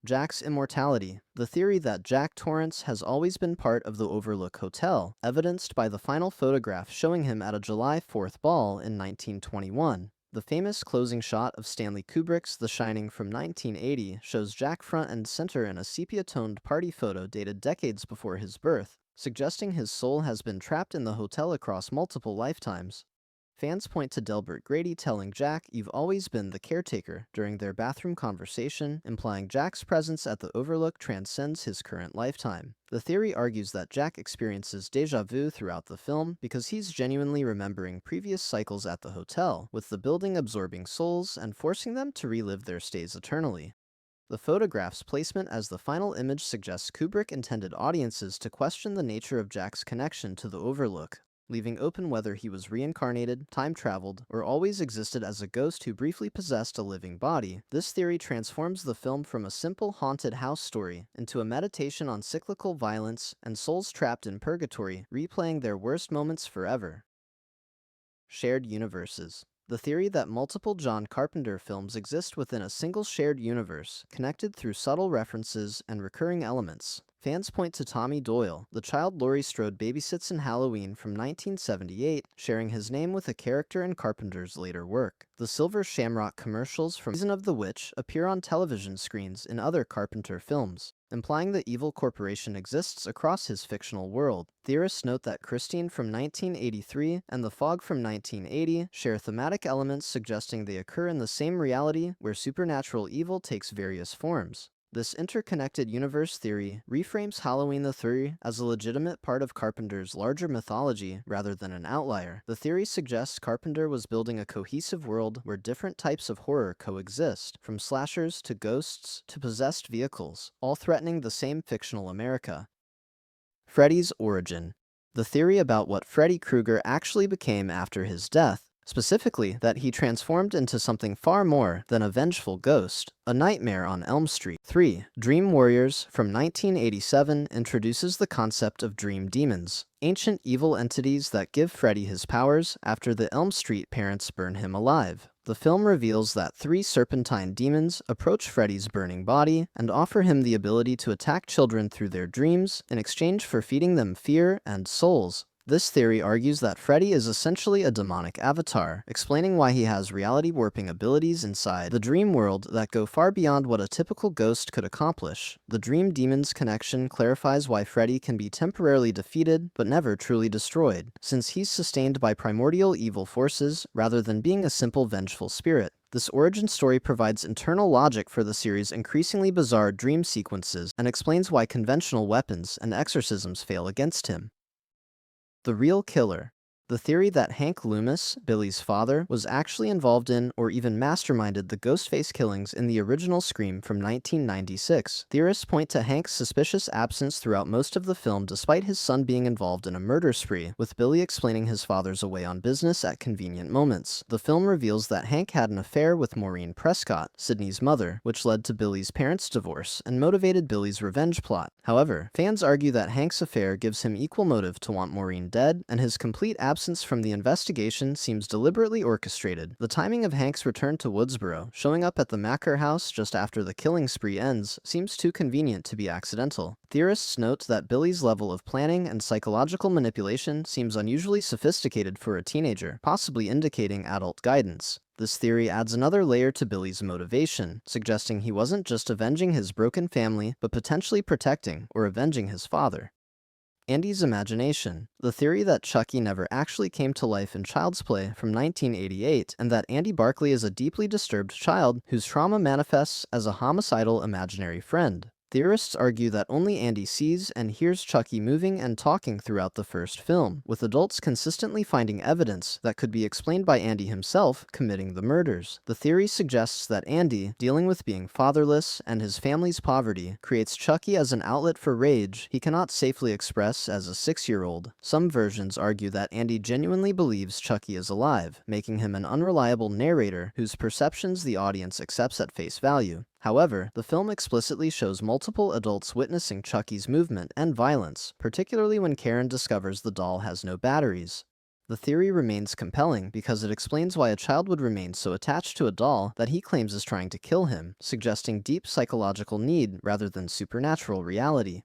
Jack's immortality. The theory that Jack Torrance has always been part of the Overlook Hotel, evidenced by the final photograph showing him at a July 4th ball in 1921. The famous closing shot of Stanley Kubrick's The Shining from 1980 shows Jack front and center in a sepia-toned party photo dated decades before his birth, suggesting his soul has been trapped in the hotel across multiple lifetimes. Fans point to Delbert Grady telling Jack, "You've always been the caretaker," during their bathroom conversation, implying Jack's presence at the Overlook transcends his current lifetime. The theory argues that Jack experiences déjà vu throughout the film because he's genuinely remembering previous cycles at the hotel, with the building absorbing souls and forcing them to relive their stays eternally. The photograph's placement as the final image suggests Kubrick intended audiences to question the nature of Jack's connection to the Overlook, leaving open whether he was reincarnated, time-traveled, or always existed as a ghost who briefly possessed a living body. This theory transforms the film from a simple haunted house story into a meditation on cyclical violence and souls trapped in purgatory, replaying their worst moments forever. Shared universes. The theory that multiple John Carpenter films exist within a single shared universe, connected through subtle references and recurring elements. Fans point to Tommy Doyle, the child Laurie Strode babysits in Halloween from 1978, sharing his name with a character in Carpenter's later work. The Silver Shamrock commercials from Season of the Witch appear on television screens in other Carpenter films, implying the evil corporation exists across his fictional world. Theorists note that Christine from 1983 and The Fog from 1980 share thematic elements suggesting they occur in the same reality where supernatural evil takes various forms. This interconnected universe theory reframes Halloween the 3 as a legitimate part of Carpenter's larger mythology rather than an outlier. The theory suggests Carpenter was building a cohesive world where different types of horror coexist, from slashers to ghosts to possessed vehicles, all threatening the same fictional America. Freddy's origin. The theory about what Freddy Krueger actually became after his death, specifically that he transformed into something far more than a vengeful ghost, a nightmare on Elm Street. 3. Dream Warriors from 1987 introduces the concept of dream demons, ancient evil entities that give Freddy his powers after the Elm Street parents burn him alive. The film reveals that 3 serpentine demons approach Freddy's burning body and offer him the ability to attack children through their dreams in exchange for feeding them fear and souls. This theory argues that Freddy is essentially a demonic avatar, explaining why he has reality-warping abilities inside the dream world that go far beyond what a typical ghost could accomplish. The Dream Demons connection clarifies why Freddy can be temporarily defeated but never truly destroyed, since he's sustained by primordial evil forces rather than being a simple vengeful spirit. This origin story provides internal logic for the series' increasingly bizarre dream sequences and explains why conventional weapons and exorcisms fail against him. The real killer. The theory that Hank Loomis, Billy's father, was actually involved in or even masterminded the Ghostface killings in the original Scream from 1996. Theorists point to Hank's suspicious absence throughout most of the film despite his son being involved in a murder spree, with Billy explaining his father's away on business at convenient moments. The film reveals that Hank had an affair with Maureen Prescott, Sidney's mother, which led to Billy's parents' divorce and motivated Billy's revenge plot. However, fans argue that Hank's affair gives him equal motive to want Maureen dead, and his complete absence from the investigation seems deliberately orchestrated. The timing of Hank's return to Woodsboro, showing up at the Macker house just after the killing spree ends, seems too convenient to be accidental. Theorists note that Billy's level of planning and psychological manipulation seems unusually sophisticated for a teenager, possibly indicating adult guidance. This theory adds another layer to Billy's motivation, suggesting he wasn't just avenging his broken family, but potentially protecting or avenging his father. Andy's imagination. The theory that Chucky never actually came to life in Child's Play from 1988, and that Andy Barclay is a deeply disturbed child whose trauma manifests as a homicidal imaginary friend. Theorists argue that only Andy sees and hears Chucky moving and talking throughout the first film, with adults consistently finding evidence that could be explained by Andy himself committing the murders. The theory suggests that Andy, dealing with being fatherless and his family's poverty, creates Chucky as an outlet for rage he cannot safely express as a 6-year-old. Some versions argue that Andy genuinely believes Chucky is alive, making him an unreliable narrator whose perceptions the audience accepts at face value. However, the film explicitly shows multiple adults witnessing Chucky's movement and violence, particularly when Karen discovers the doll has no batteries. The theory remains compelling because it explains why a child would remain so attached to a doll that he claims is trying to kill him, suggesting deep psychological need rather than supernatural reality.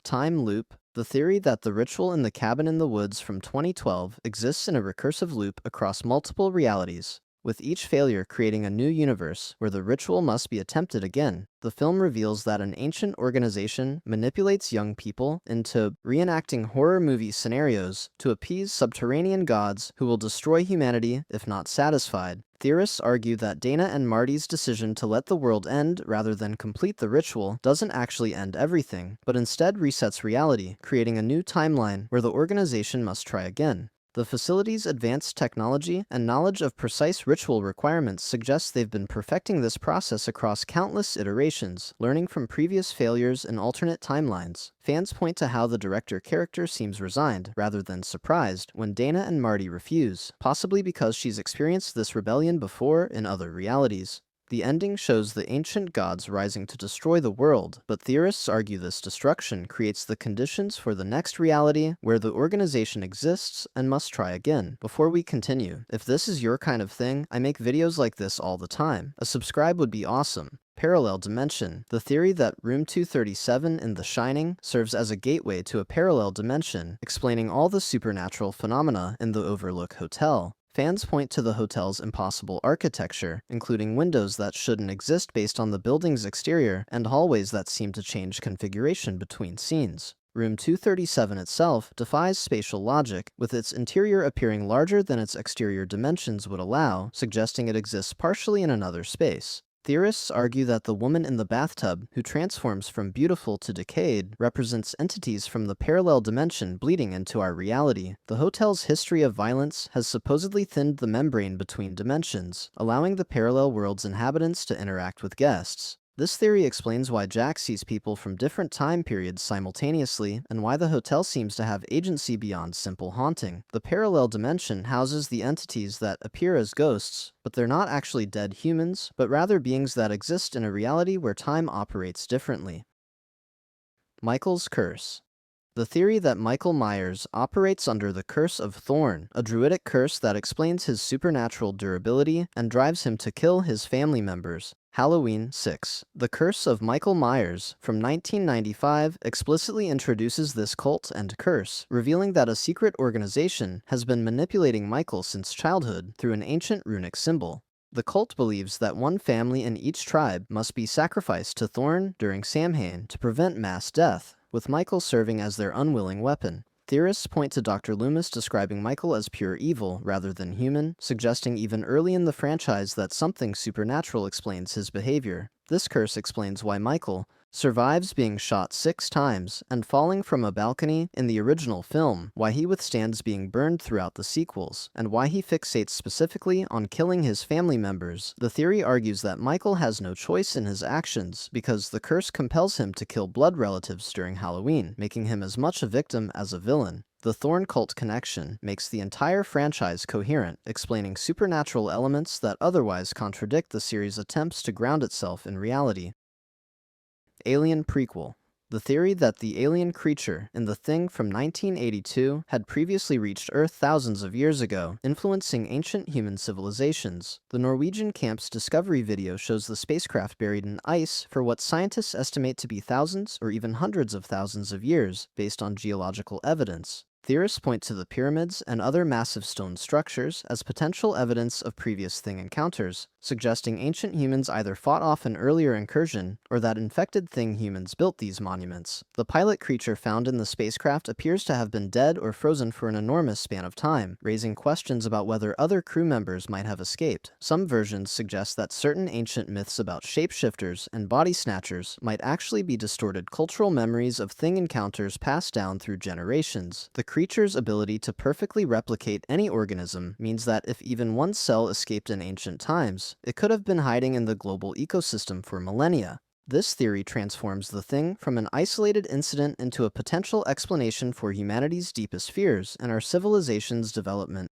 Time loop. The theory that the ritual in the cabin in the woods from 2012 exists in a recursive loop across multiple realities, with each failure creating a new universe where the ritual must be attempted again. The film reveals that an ancient organization manipulates young people into reenacting horror movie scenarios to appease subterranean gods who will destroy humanity if not satisfied. Theorists argue that Dana and Marty's decision to let the world end rather than complete the ritual doesn't actually end everything, but instead resets reality, creating a new timeline where the organization must try again. The facility's advanced technology and knowledge of precise ritual requirements suggests they've been perfecting this process across countless iterations, learning from previous failures in alternate timelines. Fans point to how the director character seems resigned, rather than surprised, when Dana and Marty refuse, possibly because she's experienced this rebellion before in other realities. The ending shows the ancient gods rising to destroy the world, but theorists argue this destruction creates the conditions for the next reality where the organization exists and must try again. Before we continue, if this is your kind of thing, I make videos like this all the time. A subscribe would be awesome. Parallel dimension. The theory that Room 237 in The Shining serves as a gateway to a parallel dimension, explaining all the supernatural phenomena in the Overlook Hotel. Fans point to the hotel's impossible architecture, including windows that shouldn't exist based on the building's exterior and hallways that seem to change configuration between scenes. Room 237 itself defies spatial logic, with its interior appearing larger than its exterior dimensions would allow, suggesting it exists partially in another space. Theorists argue that the woman in the bathtub, who transforms from beautiful to decayed, represents entities from the parallel dimension bleeding into our reality. The hotel's history of violence has supposedly thinned the membrane between dimensions, allowing the parallel world's inhabitants to interact with guests. This theory explains why Jack sees people from different time periods simultaneously, and why the hotel seems to have agency beyond simple haunting. The parallel dimension houses the entities that appear as ghosts, but they're not actually dead humans, but rather beings that exist in a reality where time operates differently. Michael's Curse. The theory that Michael Myers operates under the Curse of Thorn, a druidic curse that explains his supernatural durability and drives him to kill his family members. Halloween 6. The Curse of Michael Myers, from 1995, explicitly introduces this cult and curse, revealing that a secret organization has been manipulating Michael since childhood through an ancient runic symbol. The cult believes that one family in each tribe must be sacrificed to Thorn during Samhain to prevent mass death, with Michael serving as their unwilling weapon. Theorists point to Dr. Loomis describing Michael as pure evil rather than human, suggesting even early in the franchise that something supernatural explains his behavior. This curse explains why Michael survives being shot 6 times and falling from a balcony in the original film, why he withstands being burned throughout the sequels, and why he fixates specifically on killing his family members. The theory argues that Michael has no choice in his actions because the curse compels him to kill blood relatives during Halloween, making him as much a victim as a villain. The Thorn cult connection makes the entire franchise coherent, explaining supernatural elements that otherwise contradict the series' attempts to ground itself in reality. Alien prequel. The theory that the alien creature in The Thing from 1982 had previously reached Earth thousands of years ago, influencing ancient human civilizations. The Norwegian camp's discovery video shows the spacecraft buried in ice for what scientists estimate to be thousands or even hundreds of thousands of years, based on geological evidence. Theorists point to the pyramids and other massive stone structures as potential evidence of previous Thing encounters, suggesting ancient humans either fought off an earlier incursion or that infected Thing humans built these monuments. The pilot creature found in the spacecraft appears to have been dead or frozen for an enormous span of time, raising questions about whether other crew members might have escaped. Some versions suggest that certain ancient myths about shapeshifters and body snatchers might actually be distorted cultural memories of Thing encounters passed down through generations. The creature's ability to perfectly replicate any organism means that if even one cell escaped in ancient times, it could have been hiding in the global ecosystem for millennia. This theory transforms the Thing from an isolated incident into a potential explanation for humanity's deepest fears and our civilization's development.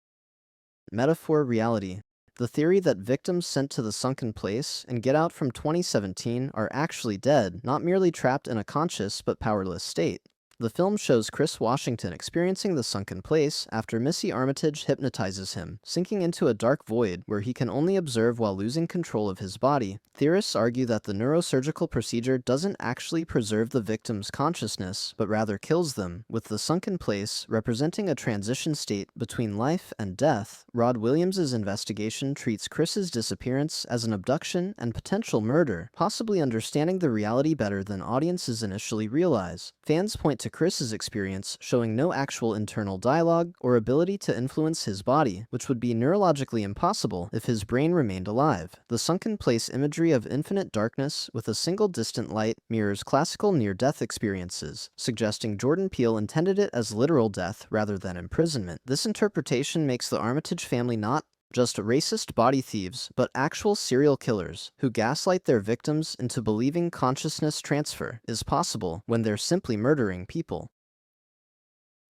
Metaphor reality. The theory that victims sent to the sunken place in Get Out from 2017 are actually dead, not merely trapped in a conscious but powerless state. The film shows Chris Washington experiencing the sunken place after Missy Armitage hypnotizes him, sinking into a dark void where he can only observe while losing control of his body. Theorists argue that the neurosurgical procedure doesn't actually preserve the victim's consciousness, but rather kills them, with the sunken place representing a transition state between life and death. Rod Williams's investigation treats Chris's disappearance as an abduction and potential murder, possibly understanding the reality better than audiences initially realize. Fans point to Chris's experience showing no actual internal dialogue or ability to influence his body, which would be neurologically impossible if his brain remained alive. The sunken place imagery of infinite darkness with a single distant light mirrors classical near-death experiences, suggesting Jordan Peele intended it as literal death rather than imprisonment. This interpretation makes the Armitage family not just racist body thieves, but actual serial killers who gaslight their victims into believing consciousness transfer is possible when they're simply murdering people.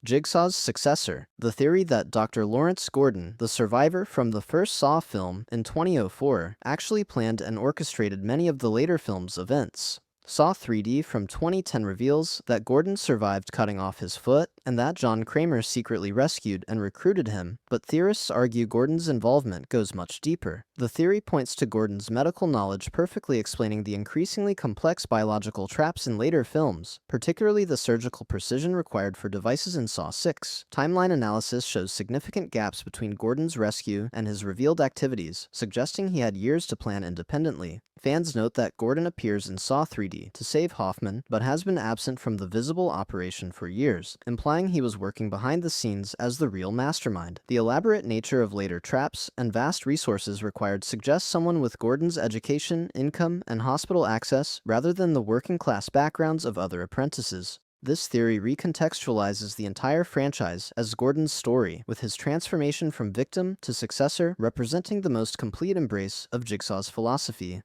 Jigsaw's successor. The theory that Dr. Lawrence Gordon, the survivor from the first Saw film in 2004, actually planned and orchestrated many of the later film's events. Saw 3D from 2010 reveals that Gordon survived cutting off his foot and that John Kramer secretly rescued and recruited him, but theorists argue Gordon's involvement goes much deeper. The theory points to Gordon's medical knowledge perfectly explaining the increasingly complex biological traps in later films, particularly the surgical precision required for devices in Saw 6. Timeline analysis shows significant gaps between Gordon's rescue and his revealed activities, suggesting he had years to plan independently. Fans note that Gordon appears in Saw 3D to save Hoffman, but has been absent from the visible operation for years, implying he was working behind the scenes as the real mastermind. The elaborate nature of later traps and vast resources required suggests someone with Gordon's education, income, and hospital access rather than the working-class backgrounds of other apprentices. This theory recontextualizes the entire franchise as Gordon's story, with his transformation from victim to successor representing the most complete embrace of Jigsaw's philosophy.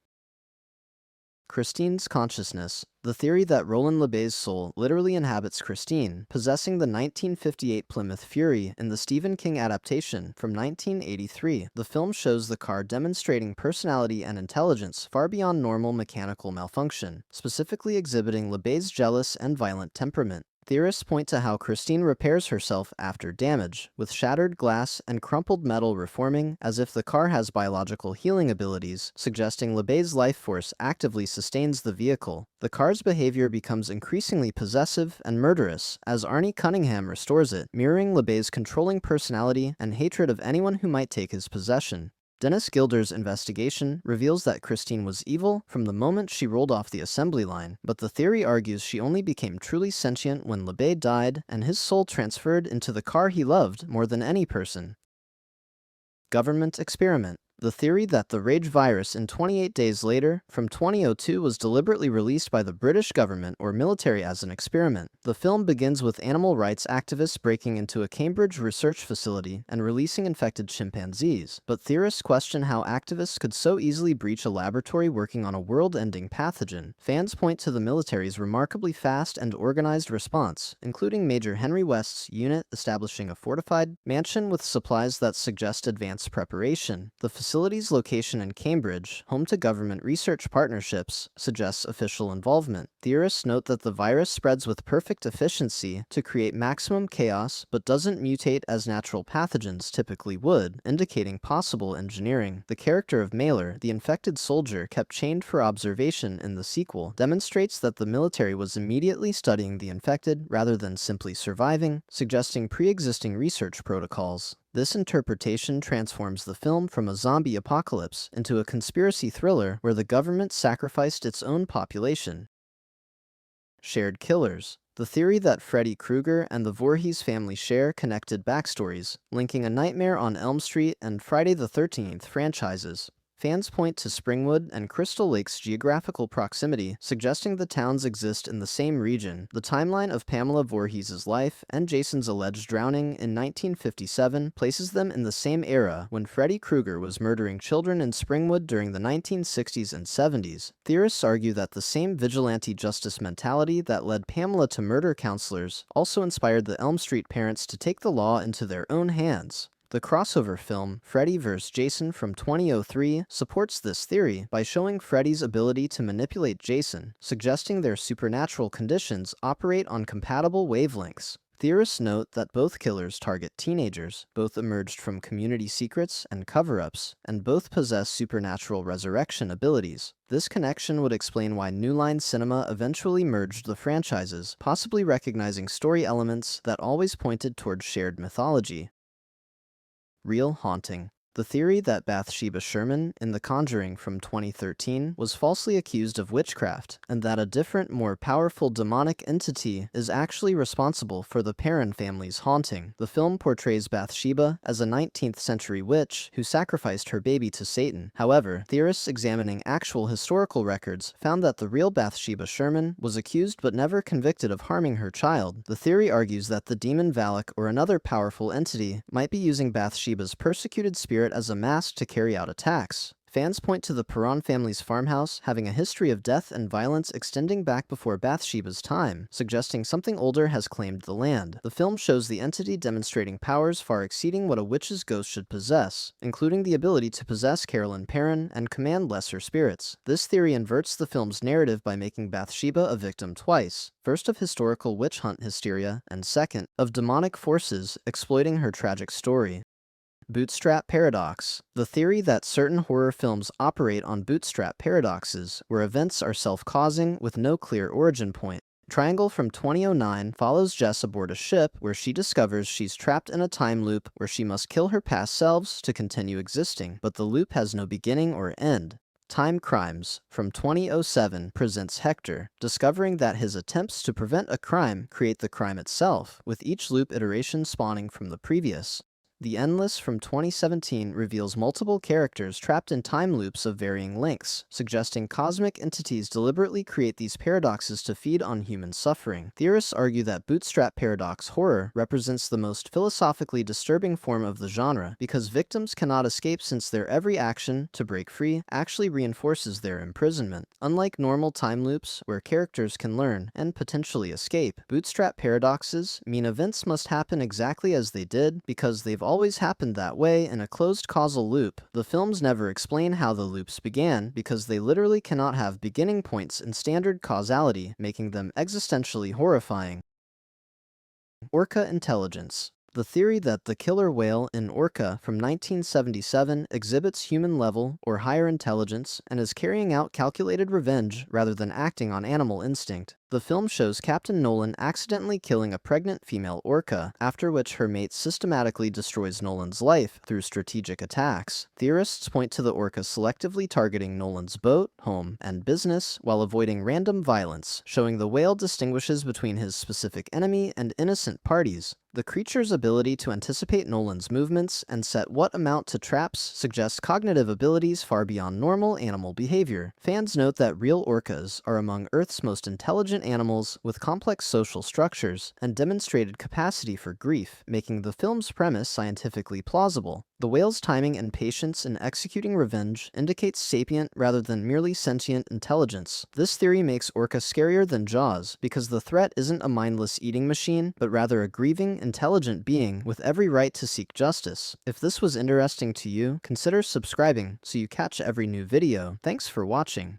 Christine's consciousness. The theory that Roland LeBay's soul literally inhabits Christine, possessing the 1958 Plymouth Fury in the Stephen King adaptation from 1983. The film shows the car demonstrating personality and intelligence far beyond normal mechanical malfunction, specifically exhibiting LeBay's jealous and violent temperament. Theorists point to how Christine repairs herself after damage, with shattered glass and crumpled metal reforming as if the car has biological healing abilities, suggesting LeBay's life force actively sustains the vehicle. The car's behavior becomes increasingly possessive and murderous as Arnie Cunningham restores it, mirroring LeBay's controlling personality and hatred of anyone who might take his possession. Dennis Gilder's investigation reveals that Christine was evil from the moment she rolled off the assembly line, but the theory argues she only became truly sentient when LeBay died and his soul transferred into the car he loved more than any person. Government experiment. The theory that the Rage virus in 28 Days Later from 2002 was deliberately released by the British government or military as an experiment. The film begins with animal rights activists breaking into a Cambridge research facility and releasing infected chimpanzees, but theorists question how activists could so easily breach a laboratory working on a world-ending pathogen. Fans point to the military's remarkably fast and organized response, including Major Henry West's unit establishing a fortified mansion with supplies that suggest advanced preparation. The facility's location in Cambridge, home to government research partnerships, suggests official involvement. Theorists note that the virus spreads with perfect efficiency to create maximum chaos, but doesn't mutate as natural pathogens typically would, indicating possible engineering. The character of Mailer, the infected soldier kept chained for observation in the sequel, demonstrates that the military was immediately studying the infected rather than simply surviving, suggesting pre-existing research protocols. This interpretation transforms the film from a zombie apocalypse into a conspiracy thriller where the government sacrificed its own population. Shared killers. The theory that Freddy Krueger and the Voorhees family share connected backstories, linking A Nightmare on Elm Street and Friday the 13th franchises. Fans point to Springwood and Crystal Lake's geographical proximity, suggesting the towns exist in the same region. The timeline of Pamela Voorhees' life and Jason's alleged drowning in 1957 places them in the same era when Freddy Krueger was murdering children in Springwood during the 1960s and 70s. Theorists argue that the same vigilante justice mentality that led Pamela to murder counselors also inspired the Elm Street parents to take the law into their own hands. The crossover film, Freddy vs. Jason from 2003, supports this theory by showing Freddy's ability to manipulate Jason, suggesting their supernatural conditions operate on compatible wavelengths. Theorists note that both killers target teenagers, both emerged from community secrets and cover-ups, and both possess supernatural resurrection abilities. This connection would explain why New Line Cinema eventually merged the franchises, possibly recognizing story elements that always pointed toward shared mythology. Real haunting. The theory that Bathsheba Sherman, in The Conjuring from 2013, was falsely accused of witchcraft, and that a different, more powerful demonic entity is actually responsible for the Perron family's haunting. The film portrays Bathsheba as a 19th century witch who sacrificed her baby to Satan. However, theorists examining actual historical records found that the real Bathsheba Sherman was accused but never convicted of harming her child. The theory argues that the demon Valak or another powerful entity might be using Bathsheba's persecuted spirit as a mask to carry out attacks. Fans point to the Perron family's farmhouse having a history of death and violence extending back before Bathsheba's time, suggesting something older has claimed the land. The film shows the entity demonstrating powers far exceeding what a witch's ghost should possess, including the ability to possess Carolyn Perron and command lesser spirits. This theory inverts the film's narrative by making Bathsheba a victim twice, first of historical witch hunt hysteria, and second, of demonic forces exploiting her tragic story. Bootstrap paradox. The theory that certain horror films operate on bootstrap paradoxes, where events are self-causing with no clear origin point. Triangle from 2009 follows Jess aboard a ship where she discovers she's trapped in a time loop where she must kill her past selves to continue existing, but the loop has no beginning or end. Time Crimes from 2007 presents Hector, discovering that his attempts to prevent a crime create the crime itself, with each loop iteration spawning from the previous. The Endless from 2017 reveals multiple characters trapped in time loops of varying lengths, suggesting cosmic entities deliberately create these paradoxes to feed on human suffering. Theorists argue that bootstrap paradox horror represents the most philosophically disturbing form of the genre because victims cannot escape since their every action to break free actually reinforces their imprisonment. Unlike normal time loops where characters can learn and potentially escape, bootstrap paradoxes mean events must happen exactly as they did because they've always happened that way in a closed causal loop. The films never explain how the loops began because they literally cannot have beginning points in standard causality, making them existentially horrifying. Orca intelligence. The theory that the killer whale in Orca from 1977 exhibits human-level or higher intelligence and is carrying out calculated revenge rather than acting on animal instinct. The film shows Captain Nolan accidentally killing a pregnant female orca, after which her mate systematically destroys Nolan's life through strategic attacks. Theorists point to the orca selectively targeting Nolan's boat, home, and business while avoiding random violence, showing the whale distinguishes between his specific enemy and innocent parties. The creature's ability to anticipate Nolan's movements and set what amount to traps suggests cognitive abilities far beyond normal animal behavior. Fans note that real orcas are among Earth's most intelligent animals with complex social structures and demonstrated capacity for grief, making the film's premise scientifically plausible. The whale's timing and patience in executing revenge indicates sapient rather than merely sentient intelligence. This theory makes Orca scarier than Jaws because the threat isn't a mindless eating machine, but rather a grieving, intelligent being with every right to seek justice. If this was interesting to you, consider subscribing so you catch every new video. Thanks for watching.